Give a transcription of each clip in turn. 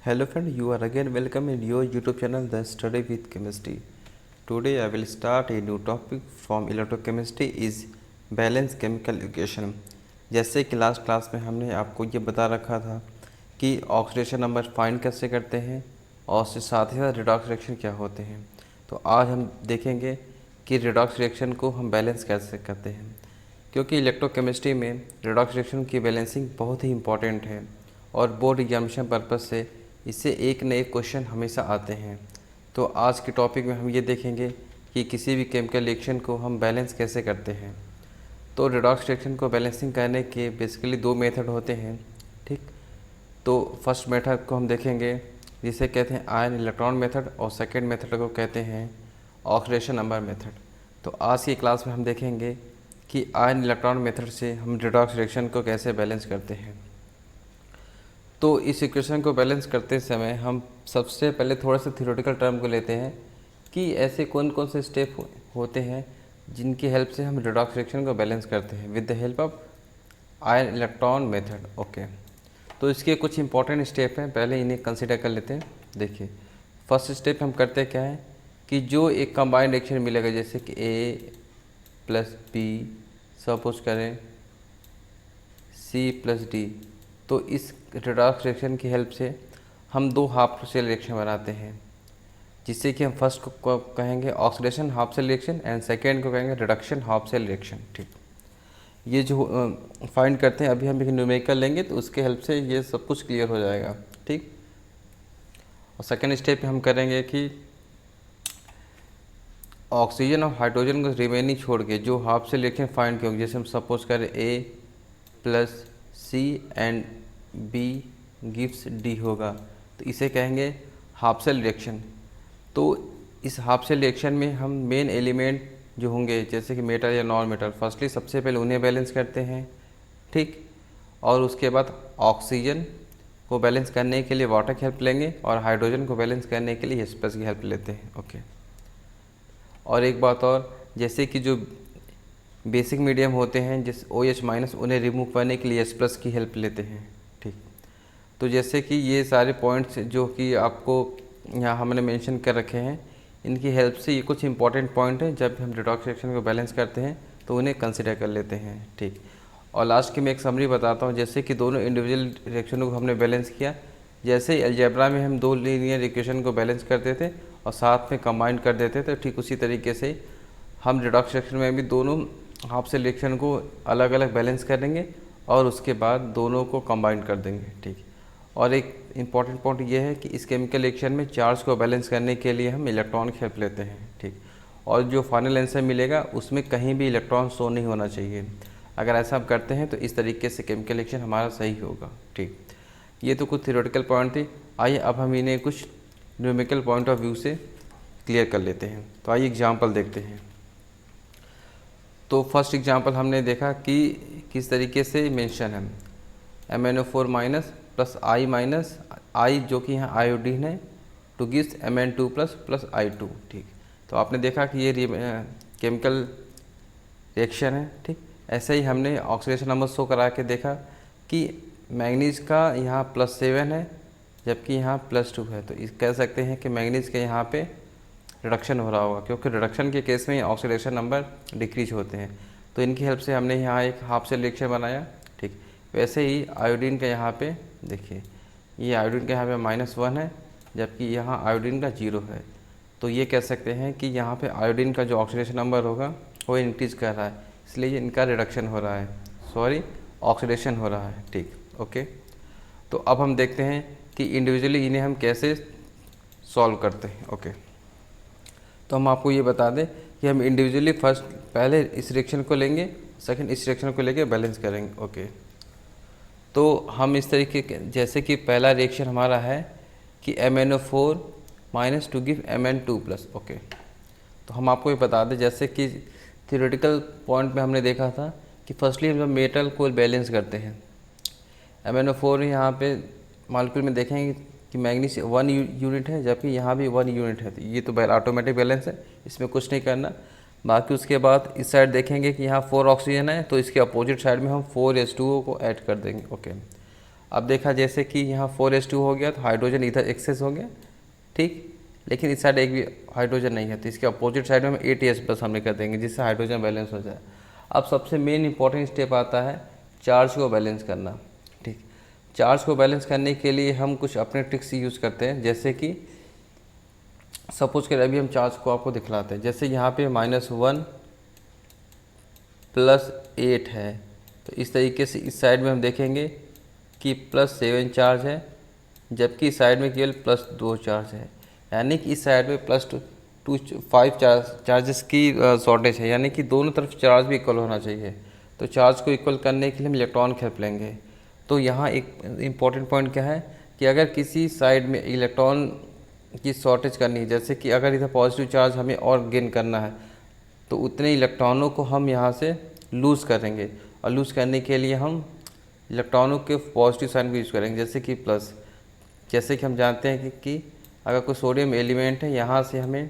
Hello friend, you are again welcome in your YouTube channel The Study with Chemistry. Today I will start a new topic from electrochemistry is balance chemical equation. जैसे कि last class में हमने आपको ये बता रखा था कि ऑक्सीडेशन नंबर फाइंड कैसे करते हैं और उसके साथ ही साथ रिडॉक्स रिएक्शन क्या होते हैं। तो आज हम देखेंगे कि रिडॉक्स रिएक्शन को हम बैलेंस कैसे करते हैं, क्योंकि इलेक्ट्रोकेमिस्ट्री में रिडॉक्स रिएक्शन की बैलेंसिंग बहुत ही इंपॉर्टेंट है और बोर्ड एग्जामिनेशन पर्पज़ से इससे एक न एक क्वेश्चन हमेशा आते हैं। तो आज के टॉपिक में हम ये देखेंगे कि किसी भी केमिकल रिएक्शन को हम बैलेंस कैसे करते हैं। तो रिडॉक्स रिएक्शन को बैलेंसिंग करने के बेसिकली दो मेथड होते हैं, ठीक। तो फर्स्ट मेथड को हम देखेंगे जिसे कहते हैं आयन इलेक्ट्रॉन मेथड और सेकेंड मेथड को कहते हैं ऑक्सीडेशन नंबर मेथड। तो आज की क्लास में हम देखेंगे कि आयन इलेक्ट्रॉन मेथड से हम रिडॉक्स रिएक्शन को कैसे बैलेंस करते हैं। तो इस इक्वेशन को बैलेंस करते समय हम सबसे पहले थोड़ा सा थ्योरेटिकल टर्म को लेते हैं कि ऐसे कौन कौन से स्टेप होते हैं जिनकी हेल्प से हम रिडॉक्स रिएक्शन को बैलेंस करते हैं with the help of ion electron method. Okay, तो इसके कुछ इंपॉर्टेंट स्टेप हैं, पहले इन्हें कंसिडर कर लेते हैं। देखिए, फर्स्ट स्टेप हम करते क्या है कि जो एक कंबाइंड रिएक्शन मिलेगा, जैसे कि ए प्लस बी सपोज करें सी प्लस डी, तो इस रिडॉक्स रिएक्शन की हेल्प से हम दो हाफ सेल रिएक्शन बनाते हैं, जिससे कि हम फर्स्ट को कहेंगे oxidation half cell reaction and second को कहेंगे रिडक्शन हाफ सेल रिएक्शन, ठीक। ये जो फाइंड करते हैं अभी हम एक न्यूमेरिकल लेंगे तो उसके हेल्प से ये सब कुछ क्लियर हो जाएगा, ठीक। और सेकेंड स्टेप पे हम करेंगे कि ऑक्सीजन और हाइड्रोजन को रिमेनिंग छोड़ के जो हाफ सेल रिएक्शन फाइंड किए, जैसे हम सपोज करें A plus C and B gives D होगा, तो इसे कहेंगे हाफ सेल रिएक्शन। तो इस हाफ सेल रिएक्शन में हम मेन एलिमेंट जो होंगे जैसे कि मेटल या नॉन मेटल, फर्स्टली सबसे पहले उन्हें बैलेंस करते हैं, ठीक। और उसके बाद ऑक्सीजन को बैलेंस करने के लिए वाटर की हेल्प लेंगे और हाइड्रोजन को बैलेंस करने के लिए H+ की हेल्प लेते हैं। ओके, और एक बात और, जैसे कि जो बेसिक मीडियम होते हैं जिस OH- उन्हें रिमूव करने के लिए H+ की हेल्प लेते हैं, ठीक। तो जैसे कि ये सारे पॉइंट्स जो कि आपको यहाँ हमने मेंशन कर रखे हैं, इनकी हेल्प से ये कुछ इंपॉर्टेंट पॉइंट हैं, जब हम रिडॉक्स रिएक्शन को बैलेंस करते हैं तो उन्हें कंसिडर कर लेते हैं, ठीक। और लास्ट की मैं एक समरी बताता हूँ, जैसे कि दोनों इंडिविजुअल रिएक्शनों को हमने बैलेंस किया, जैसे अलजेब्रा में हम दो लीनियर इक्वेशन को बैलेंस करते थे और साथ में कंबाइन कर देते थे, ठीक उसी तरीके से हम रिडॉक्स रिएक्शन में भी दोनों हाफ सेल रिएक्शन को अलग अलग बैलेंस करेंगे और उसके बाद दोनों को कंबाइन कर देंगे, ठीक। और एक इम्पॉर्टेंट पॉइंट ये है कि इस केमिकल रिएक्शन में चार्ज को बैलेंस करने के लिए हम इलेक्ट्रॉन की हेल्प लेते हैं, ठीक। और जो फाइनल आंसर मिलेगा उसमें कहीं भी इलेक्ट्रॉन शो नहीं होना चाहिए। अगर ऐसा हम करते हैं तो इस तरीके से केमिकल रिएक्शन हमारा सही होगा, ठीक। ये तो कुछ थ्योरेटिकल पॉइंट थे। आइए अब हम इन्हें कुछ न्यूमेरिकल पॉइंट ऑफ व्यू से क्लियर कर लेते हैं। तो आइए एग्जाम्पल देखते हैं। तो फर्स्ट एग्जांपल हमने देखा कि किस तरीके से मेंशन है MnO4 minus plus I minus I जो कि यहाँ आयोडीन है two gives Mn2 plus plus I2, ठीक। तो आपने देखा कि ये केमिकल रिएक्शन है, ठीक। ऐसे ही हमने ऑक्सीडेशन नंबर शो करा के देखा कि मैंगनीज का यहाँ +7 है जबकि यहाँ +2 है, तो इस कह सकते हैं कि मैंगनीज के यहाँ पे रिडक्शन हो रहा होगा, क्योंकि रिडक्शन के केस में ऑक्सीडेशन नंबर डिक्रीज होते हैं। तो इनकी हेल्प से हमने यहाँ एक हाफ सेल रिएक्शन बनाया, ठीक। वैसे ही आयोडीन का यहाँ पे देखिए, ये आयोडीन का यहाँ पे -1 है जबकि यहाँ आयोडीन का 0 है, तो ये कह सकते हैं कि यहाँ पे आयोडीन का जो ऑक्सीडेशन नंबर होगा वो इंक्रीज कर रहा है, इसलिए इनका रिडक्शन हो रहा है, सॉरी ऑक्सीडेशन हो रहा है, ठीक। ओके, तो अब हम देखते हैं कि इंडिविजुअली इन्हें हम कैसे सॉल्व करते हैं। ओके, तो हम आपको ये बता दें कि हम इंडिविजुअली फर्स्ट पहले इस रिएक्शन को लेंगे, सेकंड इस रिएक्शन को लेके बैलेंस करेंगे। ओके, तो हम इस तरीके के, जैसे कि पहला रिएक्शन हमारा है कि MnO4 minus two give Mn2 plus. Okay, तो हम आपको ये बता दें जैसे कि थ्योरेटिकल पॉइंट में हमने देखा था कि फर्स्टली हम मेटल को बैलेंस करते हैं। MnO4 यहाँ पे मॉलिक्यूल में देखेंगे कि मैग्नीज 1 यूनिट है जबकि यहाँ भी 1 यूनिट है, तो ये तो ऑटोमेटिक बैलेंस है, इसमें कुछ नहीं करना। बाकी उसके बाद इस साइड देखेंगे कि यहाँ 4 ऑक्सीजन है, तो इसके अपोजिट साइड में हम 4H2O को ऐड कर देंगे। ओके, अब देखा जैसे कि यहाँ 4s2 हो गया तो हाइड्रोजन इधर एक्सेस हो गया, ठीक, लेकिन इस साइड एक भी हाइड्रोजन नहीं है, तो इसके अपोजिट साइड में हम 8s प्लस हमने कर देंगे जिससे हाइड्रोजन बैलेंस हो जाए। अब सबसे मेन इंपॉर्टेंट स्टेप आता है चार्ज को बैलेंस करना, ठीक। चार्ज को बैलेंस करने के लिए हम कुछ अपने ट्रिक्स यूज़ करते हैं, जैसे कि सपोज कर अभी हम चार्ज को आपको दिखलाते हैं। जैसे यहाँ पे -1 +8 है, तो इस तरीके से इस साइड में हम देखेंगे कि +7 चार्ज है, जबकि इस साइड में केवल +2 चार्ज है, यानी कि इस साइड में +5 चार्जेस की शॉर्टेज है, यानी कि दोनों तरफ चार्ज भी इक्वल होना चाहिए। तो चार्ज को इक्वल करने के लिए हम इलेक्ट्रॉन की हेल्प लेंगे। तो यहाँ एक इम्पॉर्टेंट पॉइंट क्या है कि अगर किसी साइड में इलेक्ट्रॉन की शॉर्टेज करनी है, जैसे कि अगर इधर पॉजिटिव चार्ज हमें और गेन करना है, तो उतने इलेक्ट्रॉनों को हम यहाँ से लूज़ करेंगे, और लूज़ करने के लिए हम इलेक्ट्रॉनों के पॉजिटिव साइन को यूज़ करेंगे, जैसे कि प्लस। जैसे कि हम जानते हैं कि अगर कोई सोडियम एलिमेंट है, यहाँ से हमें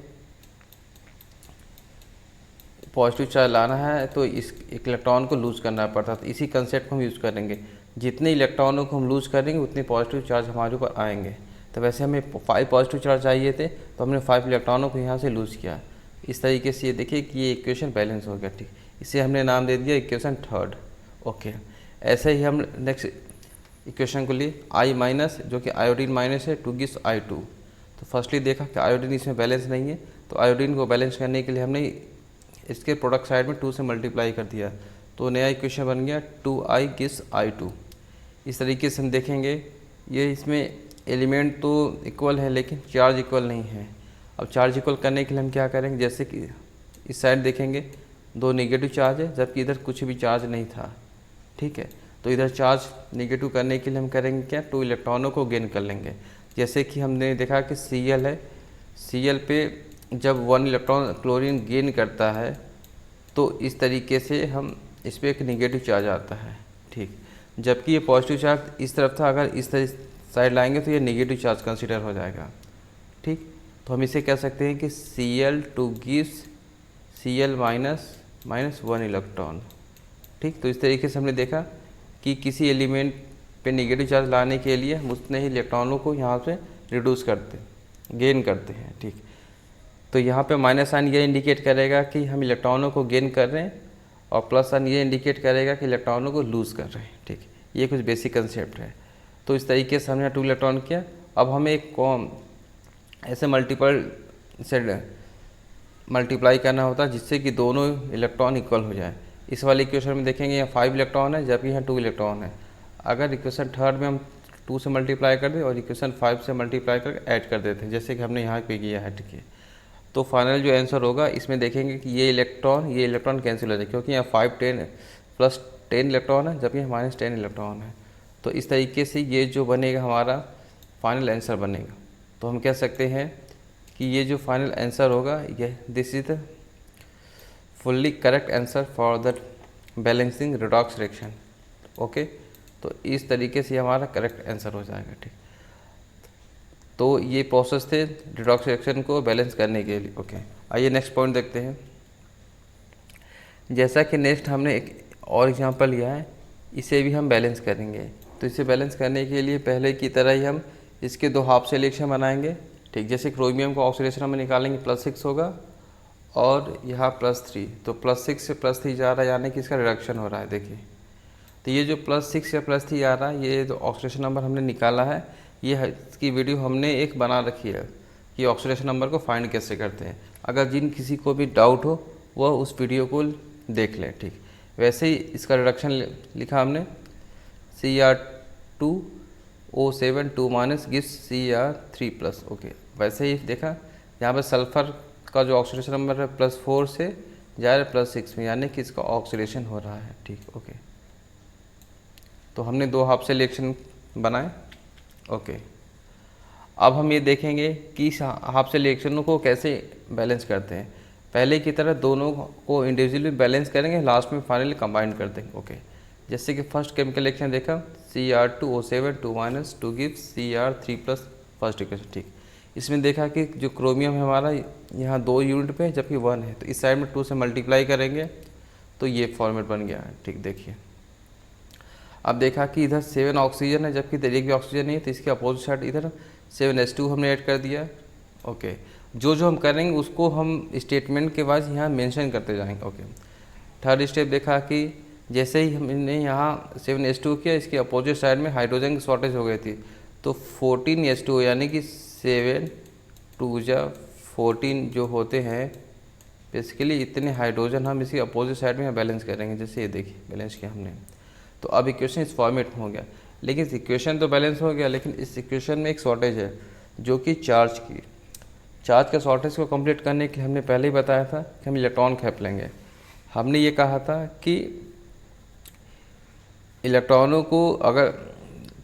पॉजिटिव चार्ज लाना है तो इस इलेक्ट्रॉन को लूज़ करना पड़ता है। तो इसी कंसेप्ट को हम यूज़ करेंगे, जितने इलेक्ट्रॉनों को हम लूज़ करेंगे उतने पॉजिटिव चार्ज हमारे ऊपर आएंगे। तो वैसे हमें 5 पॉजिटिव चार्ज चाहिए थे, तो हमने 5 इलेक्ट्रॉनों को यहाँ से लूज़ किया। इस तरीके से ये देखिए कि ये इक्वेशन बैलेंस हो गया, ठीक। इसे हमने नाम दे दिया इक्वेशन 3rd, ओके। ऐसे ही हम नेक्स्ट इक्वेशन को लिए I- जो कि आयोडीन माइनस है, 2 गिव्स I2। तो फर्स्टली देखा कि आयोडीन इसमें बैलेंस नहीं है, तो आयोडीन को बैलेंस करने के लिए हमने इसके प्रोडक्ट साइड में 2 से मल्टीप्लाई कर दिया, तो नया इक्वेशन बन गया 2I गिव्स I2। इस तरीके से हम देखेंगे ये इसमें एलिमेंट तो इक्वल है लेकिन चार्ज इक्वल नहीं है। अब चार्ज इक्वल करने के लिए हम क्या करेंगे, जैसे कि इस साइड देखेंगे 2 नेगेटिव चार्ज है, जबकि इधर कुछ भी चार्ज नहीं था, ठीक है। तो इधर चार्ज नेगेटिव करने के लिए हम करेंगे क्या, 2 इलेक्ट्रॉनों को गेन कर लेंगे। जैसे कि हमने देखा कि Cl है, Cl पे जब 1 इलेक्ट्रॉन क्लोरीन गेन करता है तो इस तरीके से हम इस पर एक नेगेटिव चार्ज आता है, ठीक। जबकि ये पॉजिटिव चार्ज इस तरफ था, अगर इस तरह साइड लाएंगे तो ये नेगेटिव चार्ज कंसीडर हो जाएगा, ठीक। तो हम इसे कह सकते हैं कि Cl2 गिव्स Cl -1 इलेक्ट्रॉन, ठीक। तो इस तरीके से हमने देखा कि किसी एलिमेंट पे नेगेटिव चार्ज लाने के लिए हम उतने ही इलेक्ट्रॉनों को यहाँ से रिड्यूस करते, गेन करते हैं, ठीक। तो यहाँ पे माइनस साइन ये इंडिकेट करेगा कि हम इलेक्ट्रॉनों को गेन कर रहे हैं, और प्लस साइन ये इंडिकेट करेगा कि इलेक्ट्रॉनों को लूज़ कर रहे हैं, ठीक। ये कुछ बेसिक कंसेप्ट है। तो इस तरीके से हमने 2 इलेक्ट्रॉन किया। अब हमें एक ऐसे मल्टीपल से मल्टीप्लाई करना होता है जिससे कि दोनों इलेक्ट्रॉन इक्वल हो जाए। इस वाले इक्वेशन में देखेंगे यहाँ 5 इलेक्ट्रॉन है, जबकि यहाँ 2 इलेक्ट्रॉन है। अगर इक्वेशन 3rd में हम 2 से मल्टीप्लाई कर दें और इक्वेशन 5 से मल्टीप्लाई करके ऐड कर देते हैं, जैसे कि हमने यहाँ पे किया है, ठीक है। तो फाइनल जो आंसर होगा इसमें देखेंगे कि ये इलेक्ट्रॉन कैंसिल हो जाए, क्योंकि यहाँ 5 10 प्लस 10 इलेक्ट्रॉन है, जबकि यहाँ -10 इलेक्ट्रॉन है। तो इस तरीके से ये जो बनेगा हमारा फाइनल आंसर बनेगा। तो हम कह सकते हैं कि ये जो फाइनल आंसर होगा ये this is the fully correct answer for the balancing redox reaction, okay. तो इस तरीके से हमारा करेक्ट आंसर हो जाएगा, ठीक। तो ये प्रोसेस थे रिडॉक्स रिएक्शन को बैलेंस करने के लिए, ओके। आइए नेक्स्ट पॉइंट देखते हैं। जैसा कि नेक्स्ट हमने एक और एग्जांपल लिया है, इसे भी हम बैलेंस करेंगे। तो इसे बैलेंस करने के लिए पहले की तरह ही हम इसके 2 हाफ से रिएक्शन बनाएंगे, ठीक। जैसे क्रोमियम का ऑक्सीडेशन हम निकालेंगे +6 होगा, और यहाँ +3, तो +6 से +3 जा रहा है, यानी कि इसका रिडक्शन हो रहा है, देखिए। तो ये जो +6 या +3 आ रहा है, ये जो ऑक्सीडेशन नंबर हमने निकाला है, ये इसकी वीडियो हमने एक बना रखी है कि ऑक्सीडेशन नंबर को फाइंड कैसे करते हैं। अगर जिन किसी को भी डाउट हो वह उस वीडियो को देख लें, ठीक। वैसे ही इसका रिडक्शन लिखा हमने Cr2O7 2- गिव्स Cr3+, ओके। वैसे ही देखा यहाँ पर सल्फ़र का जो ऑक्सीडेशन नंबर है +4 से जा रहा है +6 में, यानी कि इसका ऑक्सीडेशन हो रहा है, ठीक, ओके। तो हमने 2 हाफ से रिएक्शन बनाए, ओके। अब हम ये देखेंगे कि हाफ से रिएक्शनों को कैसे बैलेंस करते हैं। पहले की तरह दोनों को इंडिविजुअली बैलेंस करेंगे, लास्ट में फाइनली कंबाइन कर देंगे, ओके। जैसे कि फर्स्ट केमिकल रिएक्शन देखा Cr2O7 2- gives Cr3+, first equation, ठीक। इसमें देखा कि जो क्रोमियम है हमारा यहाँ 2 यूनिट पे है, जबकि 1 है, तो इस साइड में 2 से मल्टीप्लाई करेंगे तो ये फॉर्मेट बन गया है, ठीक। देखिए अब देखा कि इधर 7 ऑक्सीजन है जबकि इधर एक भी ऑक्सीजन नहीं है, तो इसके अपोजिट साइड इधर 7H2 हमने ऐड कर दिया। ओके, जो जो हम करेंगे उसको हम स्टेटमेंट के बाद यहाँ मेंशन करते जाएंगे। ओके, थर्ड स्टेप देखा कि जैसे ही हमने यहाँ 7H2 किया, इसके अपोजिट साइड में हाइड्रोजन की शॉर्टेज हो गई थी, तो 14H2 यानी कि 7 2 14 जो होते हैं बेसिकली इतने हाइड्रोजन हम इसके अपोजिट साइड में बैलेंस करेंगे। जैसे ये देखिए बैलेंस किया हमने, तो अब इक्वेशन इस फॉर्मेट में हो गया। लेकिन इक्वेशन तो बैलेंस हो गया, लेकिन इस इक्वेशन में एक शॉर्टेज है जो कि चार्ज की। चार्ज का शॉर्टेज को कंप्लीट करने के लिए हमने पहले ही बताया था कि हम इलेक्ट्रॉन खेप लेंगे। हमने ये कहा था कि इलेक्ट्रॉनों को अगर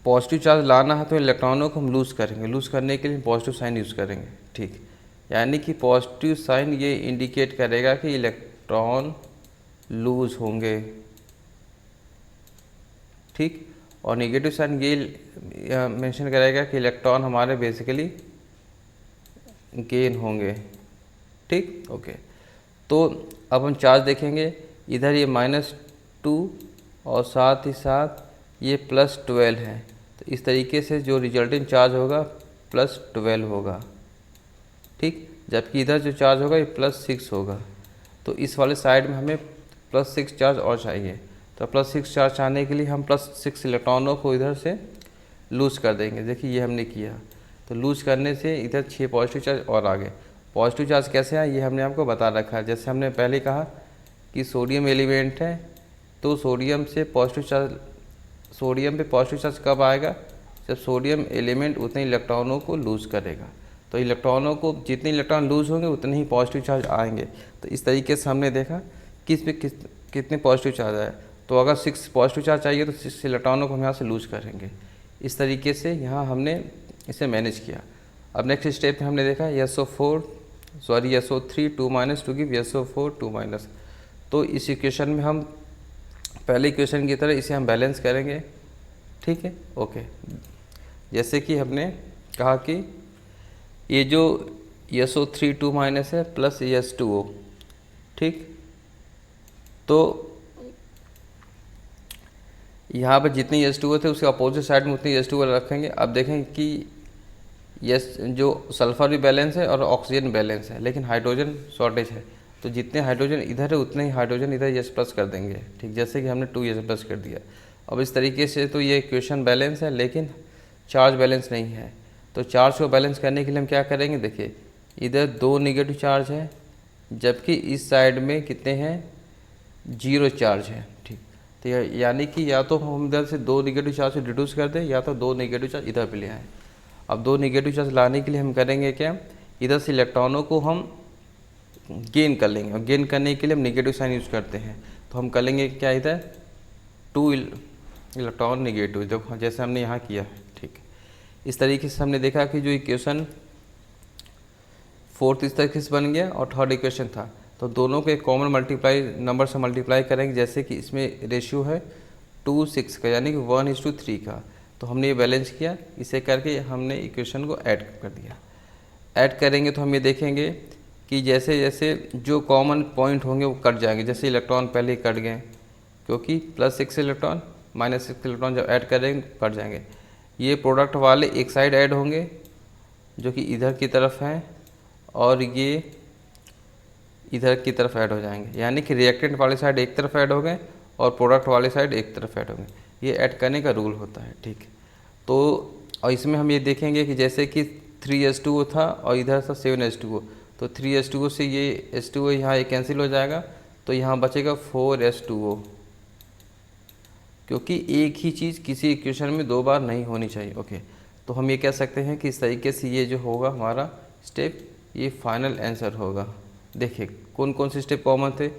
पॉजिटिव चार्ज लाना है तो इलेक्ट्रॉनों को हम लूज़ करेंगे, लूज़ करने के लिए पॉजिटिव साइन यूज़ करेंगे। ठीक, यानी कि पॉजिटिव साइन ये इंडिकेट करेगा कि इलेक्ट्रॉन लूज़ होंगे। ठीक, और नेगेटिव साइन ये मेंशन करेगा कि इलेक्ट्रॉन हमारे बेसिकली गेन होंगे। ठीक, ओके, तो अब हम चार्ज देखेंगे। इधर ये -2 और साथ ही साथ ये +12 है, तो इस तरीके से जो रिजल्टिंग चार्ज होगा +12 होगा। ठीक, जबकि इधर जो चार्ज होगा ये +6 होगा। तो इस वाले साइड में हमें +6 चार्ज और चाहिए, तो +6 चार्ज आने के लिए हम +6 इलेक्ट्रॉनों को इधर से लूज़ कर देंगे। देखिए ये हमने किया, तो लूज़ करने से इधर 6 पॉजिटिव चार्ज और आ गए। पॉजिटिव चार्ज कैसे आए ये हमने आपको बता रखा है। जैसे हमने पहले कहा कि सोडियम एलिमेंट है, तो सोडियम पे पॉजिटिव चार्ज कब आएगा? जब सोडियम एलिमेंट उतने इलेक्ट्रॉनों को लूज़ करेगा। तो इलेक्ट्रॉनों को जितने इलेक्ट्रॉन लूज़ होंगे उतने ही पॉजिटिव चार्ज आएंगे। तो इस तरीके से हमने देखा कि इस पे कितने पॉजिटिव चार्ज आए। तो अगर 6 पॉजिटिव चार्ज चाहिए तो 6 इलेक्ट्रॉनों को हम यहाँ से लूज़ करेंगे। इस तरीके से यहाँ हमने इसे मैनेज किया। अब नेक्स्ट स्टेप में हमने देखा SO3 2- टू गिव SO4 2-। तो इस इक्वेशन में हम पहले इक्वेशन की तरह इसे हम बैलेंस करेंगे। ठीक है, ओके। जैसे कि हमने कहा कि ये जो SO3 2- है प्लस S2O। ठीक, तो यहाँ पर जितने S2O थे उसके अपोजिट साइड में उतनी S2O रखेंगे। अब देखें कि जो सल्फ़र भी बैलेंस है और ऑक्सीजन बैलेंस है, लेकिन हाइड्रोजन शॉर्टेज है। तो जितने हाइड्रोजन इधर है उतने ही हाइड्रोजन इधर S+ कर देंगे। ठीक, जैसे कि हमने 2S+ कर दिया। अब इस तरीके से तो ये इक्वेशन बैलेंस है, लेकिन चार्ज बैलेंस नहीं है। तो चार्ज को बैलेंस करने के लिए हम क्या करेंगे? देखिए इधर 2 नेगेटिव चार्ज है, जबकि इस साइड में कितने हैं? 0 चार्ज है। ठीक, तो यानी कि या तो हम इधर से 2 नेगेटिव चार्ज से रिड्यूस कर दें, या तो 2 नेगेटिव चार्ज इधर पे ले आएँ। अब 2 नेगेटिव चार्ज लाने के लिए हम करेंगे क्या? इधर से इलेक्ट्रॉनों को हम गेन कर लेंगे, और गेन करने के लिए हम नेगेटिव साइन यूज़ करते हैं। तो हम कर लेंगे क्या? इधर 2 इलेक्ट्रॉन नेगेटिव, देखो जैसे हमने यहाँ किया है। ठीक, इस तरीके से हमने देखा कि जो इक्वेशन 4th इस तरीके से बन गया और 3rd इक्वेशन था। तो दोनों को एक कॉमन मल्टीप्लाई नंबर से मल्टीप्लाई करेंगे। जैसे कि इसमें रेशियो है 2:6 का, यानी कि 1:3 का। तो हमने ये बैलेंस किया, इसे करके हमने इक्वेशन को ऐड कर दिया। ऐड करेंगे तो हम ये देखेंगे कि जैसे जैसे जो कॉमन पॉइंट होंगे वो कट जाएंगे। जैसे इलेक्ट्रॉन पहले ही कट गए, क्योंकि +6 इलेक्ट्रॉन -6 इलेक्ट्रॉन जब ऐड करेंगे कट जाएंगे। ये प्रोडक्ट वाले एक साइड ऐड होंगे जो कि इधर की तरफ हैं, और ये इधर की तरफ ऐड हो जाएंगे। यानी कि रिएक्टेंट वाले साइड एक तरफ ऐड हो गए और प्रोडक्ट वाले साइड एक तरफ ऐड हो गए। ये ऐड करने का रूल होता है। ठीक, तो और इसमें हम ये देखेंगे कि जैसे कि 3H2O था और इधर था 7H2O, तो 3H2O से ये H2O यहाँ ये कैंसिल हो जाएगा, तो यहाँ बचेगा 4H2O, क्योंकि एक ही चीज़ किसी इक्वेशन में 2 बार नहीं होनी चाहिए। ओके, तो हम ये कह सकते हैं कि इस तरीके से ये जो होगा हमारा स्टेप, ये फाइनल आंसर होगा। देखिए कौन कौन से स्टेप कॉमन थे,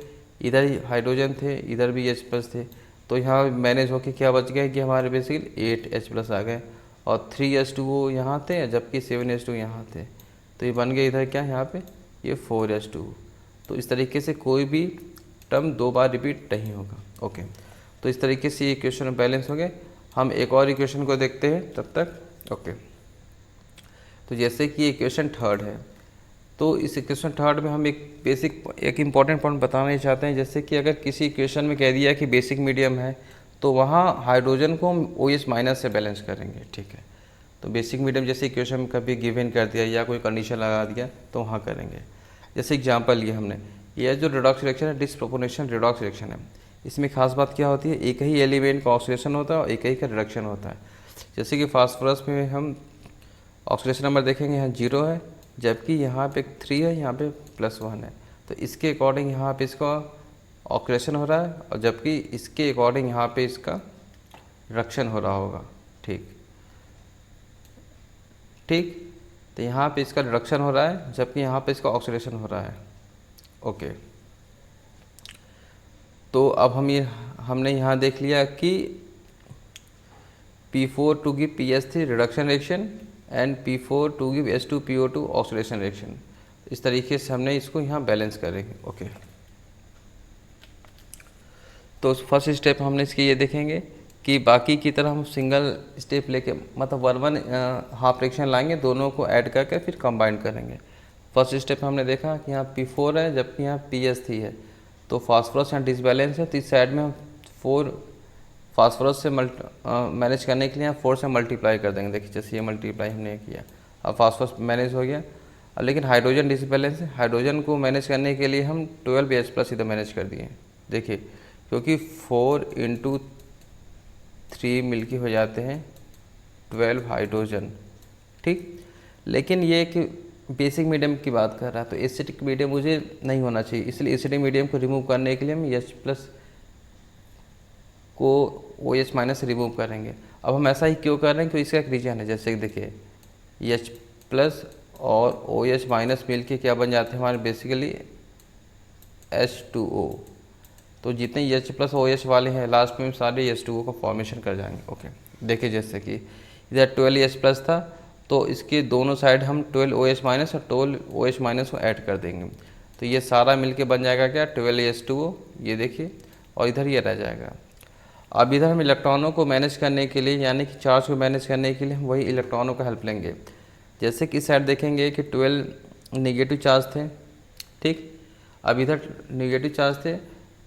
इधर ही हाइड्रोजन थे, इधर भी H+ थे। तो यहाँ मैनेज होके क्या बच गया कि हमारे बेसिकली 8H+ आ गए, और 3H2O यहाँ थे, जबकि 7H2 यहाँ थे। तो ये बन गया इधर क्या, यहाँ पे ये 4H2। तो इस तरीके से कोई भी टर्म 2 बार रिपीट नहीं होगा। ओके, तो इस तरीके से ये इक्वेशन बैलेंस हो गए। हम एक और इक्वेशन को देखते हैं तब तक। ओके, तो जैसे कि इक्वेशन 3rd है, तो इस इक्वेशन 3rd में हम एक इम्पॉर्टेंट पॉइंट बताना चाहते हैं। जैसे कि अगर किसी इक्वेशन में कह दिया कि बेसिक मीडियम है, तो वहाँ हाइड्रोजन को हम OH माइनस से बैलेंस करेंगे, ठीक है। तो बेसिक मीडियम जैसे इक्वेशन में कभी गिवन कर दिया या कोई कंडीशन लगा दिया तो वहाँ करेंगे। जैसे एग्जांपल लिया हमने, ये जो रिडॉक्स रिएक्शन है डिसप्रोपोर्शनल रिडॉक्स रिएक्शन है। इसमें खास बात क्या होती है, एक ही एलिमेंट का ऑक्सीडेशन होता है और एक ही का रिडक्शन होता है। जैसे कि फास्फोरस में हम ऑक्सीडेशन नंबर देखेंगे, यहाँ 0 है, जबकि यहाँ पे 3 है, यहाँ पे +1 है। तो इसके अकॉर्डिंग यहाँ पे इसका ऑक्सीडेशन हो रहा है और जबकि इसके अकॉर्डिंग यहाँ पे इसका रिडक्शन हो रहा होगा, ठीक। तो यहाँ पे इसका रिडक्शन हो रहा है जबकि यहाँ पे इसका ऑक्सीडेशन हो रहा है, ओके। तो अब हमने यहाँ देख लिया कि P4 to give PS3 reduction reaction and P4 to give H2PO2 oxidation reaction. इस तरीके से हमने इसको यहाँ बैलेंस करेंगे, ओके। तो फर्स्ट स्टेप हमने इसकी ये देखेंगे कि बाकी की तरह हम सिंगल स्टेप लेके मतलब 1-1 हाफ रिएक्शन लाएंगे, दोनों को ऐड करके फिर कंबाइन करेंगे। फर्स्ट स्टेप हमने देखा कि यहाँ P4 है जबकि यहाँ PS3 है, तो फास्फोरस यहाँ डिसबैलेंस है, तो इस साइड में हम 4 फास्फोरस से मैनेज करने के लिए यहाँ 4 से मल्टीप्लाई कर देंगे। देखिए जैसे ये मल्टीप्लाई हमने किया, अब फास्फोरस मैनेज हो गया। लेकिन हाइड्रोजन डिसबैलेंस है, हाइड्रोजन को मैनेज करने के लिए हम 12H+ इधर मैनेज कर दिए। देखिए क्योंकि 4 × 3 मिलके हो जाते हैं 12 हाइड्रोजन, ठीक। लेकिन ये कि बेसिक मीडियम की बात कर रहा है, तो एसिडिक मीडियम मुझे नहीं होना चाहिए, इसलिए एसिडिक मीडियम को रिमूव करने के लिए हम H+ को OH- से रिमूव करेंगे। अब हम ऐसा ही क्यों कर रहे हैं, क्योंकि इसका एक रीजन है। जैसे कि देखिए H+ और OH- मिल के क्या बन जाते हैं हमारे बेसिकली H2O। तो जितने H+ OH वाले हैं लास्ट में सारे H2O का फॉर्मेशन कर जाएंगे, ओके। देखिए जैसे कि इधर 12H+ था, तो इसके दोनों साइड हम 12OH- और 12OH- को ऐड कर देंगे, तो ये सारा मिलके बन जाएगा क्या 12H2O, ये देखिए, और इधर ये रह जाएगा। अब इधर हम इलेक्ट्रॉनों को मैनेज करने के लिए यानी कि चार्ज को मैनेज करने के लिए हम वही इलेक्ट्रॉनों का हेल्प लेंगे। जैसे कि इस साइड देखेंगे कि 12 नेगेटिव चार्ज थे, ठीक। अब इधर नेगेटिव चार्ज थे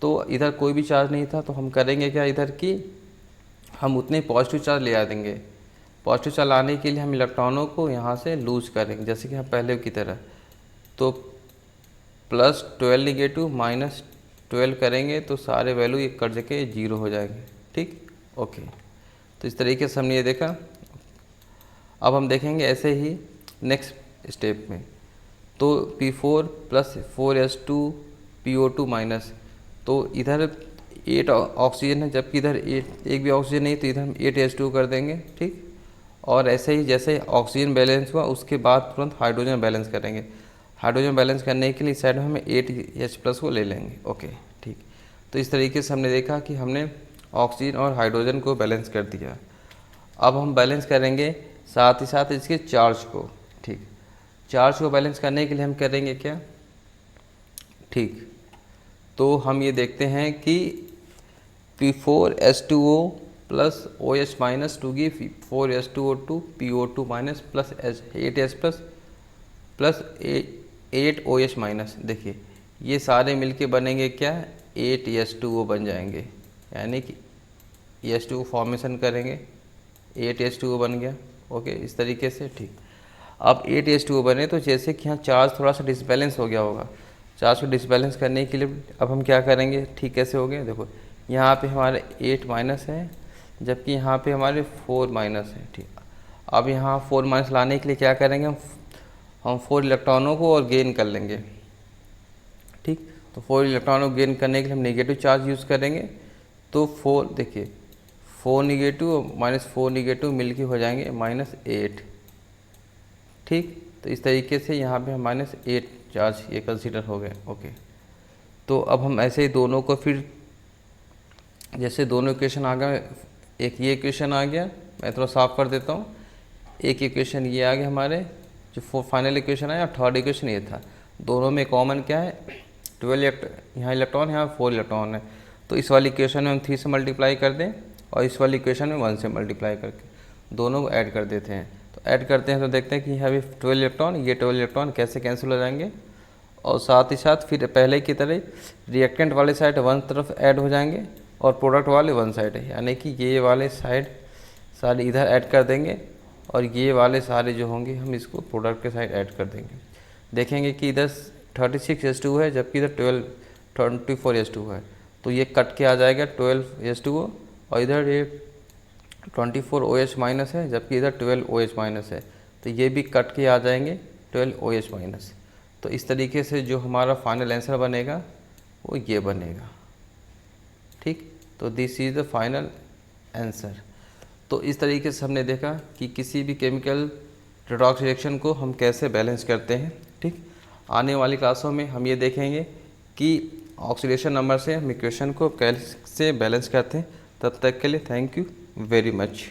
तो इधर कोई भी चार्ज नहीं था, तो हम करेंगे क्या इधर की हम उतने पॉजिटिव चार्ज ले आ देंगे। पॉजिटिव चार्ज लाने के लिए हम इलेक्ट्रॉनों को यहाँ से लूज करेंगे, जैसे कि हम पहले की तरह। तो +12 नेगेटिव -12 करेंगे तो सारे वैल्यू एक कर के 0 हो जाएंगे, ठीक, ओके। तो इस तरीके से हमने ये देखा। अब हम देखेंगे ऐसे ही नेक्स्ट स्टेप में, तो P4 + 4H2PO2-, तो इधर 8 ऑक्सीजन है जबकि इधर एक भी ऑक्सीजन नहीं, तो इधर हम 8H2 कर देंगे, ठीक। और ऐसे ही जैसे ऑक्सीजन बैलेंस हुआ उसके बाद तुरंत हाइड्रोजन बैलेंस करेंगे। हाइड्रोजन बैलेंस करने के लिए साइड में हमें 8H+ को ले लेंगे, ओके, ठीक। तो इस तरीके से हमने देखा कि हमने ऑक्सीजन और हाइड्रोजन को बैलेंस कर दिया। अब हम बैलेंस करेंगे साथ ही साथ इसके चार्ज को, ठीक। चार्ज को बैलेंस करने के लिए हम करेंगे क्या, ठीक। तो हम ये देखते हैं कि P4H2O + OH- to give 4H2O2 PO2- plus 8H+ plus 8 OH-। देखिए ये सारे मिलके बनेंगे क्या 8H2O बन जाएंगे, यानी कि H2O फॉर्मेशन करेंगे, 8H2O बन गया, ओके, इस तरीके से, ठीक। अब 8H2O बने तो जैसे कि यहाँ चार्ज थोड़ा सा डिसबैलेंस हो गया होगा, चार्ज को डिसबैलेंस करने के लिए अब हम क्या करेंगे, ठीक कैसे हो गए, देखो यहाँ पे हमारे 8- है जबकि यहाँ पे हमारे 4- है, ठीक। अब यहाँ 4- लाने के लिए क्या करेंगे हम 4 इलेक्ट्रॉनों को और गेन कर लेंगे, ठीक। तो 4 इलेक्ट्रॉनों को गेन करने के लिए हम नेगेटिव चार्ज यूज़ करेंगे, तो 4 देखिए 4 नेगेटिव और -4 नेगेटिव मिलके हो जाएंगे -8, ठीक। तो इस तरीके से यहाँ पे हम -8 चार्ज ये कंसीडर हो गए, ओके। तो अब हम ऐसे ही दोनों को फिर जैसे दोनों इक्वेशन आ गए, एक ये इक्वेशन आ गया, मैं थोड़ा साफ कर देता हूँ, एक इक्वेशन ये आ गया हमारे, जो फाइनल इक्वेशन आया, थर्ड इक्वेशन ये था। दोनों में कॉमन क्या है 12 यहाँ इलेक्ट्रॉन है, यहाँ 4 इलेक्ट्रॉन है, तो इस वाली इक्वेशन में हम 3 से मल्टीप्लाई कर दें और इस वाली इक्वेशन में 1 से मल्टीप्लाई करके दोनों को ऐड कर देते हैं। तो ऐड करते हैं तो देखते हैं कि यहाँ भी 12 इलेक्ट्रॉन, ये 12 इलेक्ट्रॉन कैसे कैंसिल हो जाएंगे, और साथ ही साथ फिर पहले की तरह रिएक्टेंट वाले साइड 1 तरफ ऐड हो जाएंगे और प्रोडक्ट वाले वन साइड है, यानी कि ये वाले साइड सारे इधर ऐड कर देंगे और ये वाले सारे जो होंगे हम इसको प्रोडक्ट के साइड ऐड कर देंगे। देखेंगे कि इधर 36H2 है जबकि इधर 24H2 है, तो ये कट के आ जाएगा 12H2O, और इधर ये 24OH माइनस है जबकि इधर 12OH माइनस है, तो ये भी कट के आ जाएंगे 12OH माइनस। तो इस तरीके से जो हमारा फाइनल आंसर बनेगा वो ये बनेगा। ठीक, तो this is the final answer. तो इस तरीके से हमने देखा कि किसी भी केमिकल रेडॉक्स रिएक्शन को हम कैसे बैलेंस करते हैं। ठीक, आने वाली क्लासों में हम ये देखेंगे कि ऑक्सीडेशन नंबर से हम इक्वेशन को कैसे बैलेंस करते हैं। तब तक के लिए थैंक यू वेरी मच।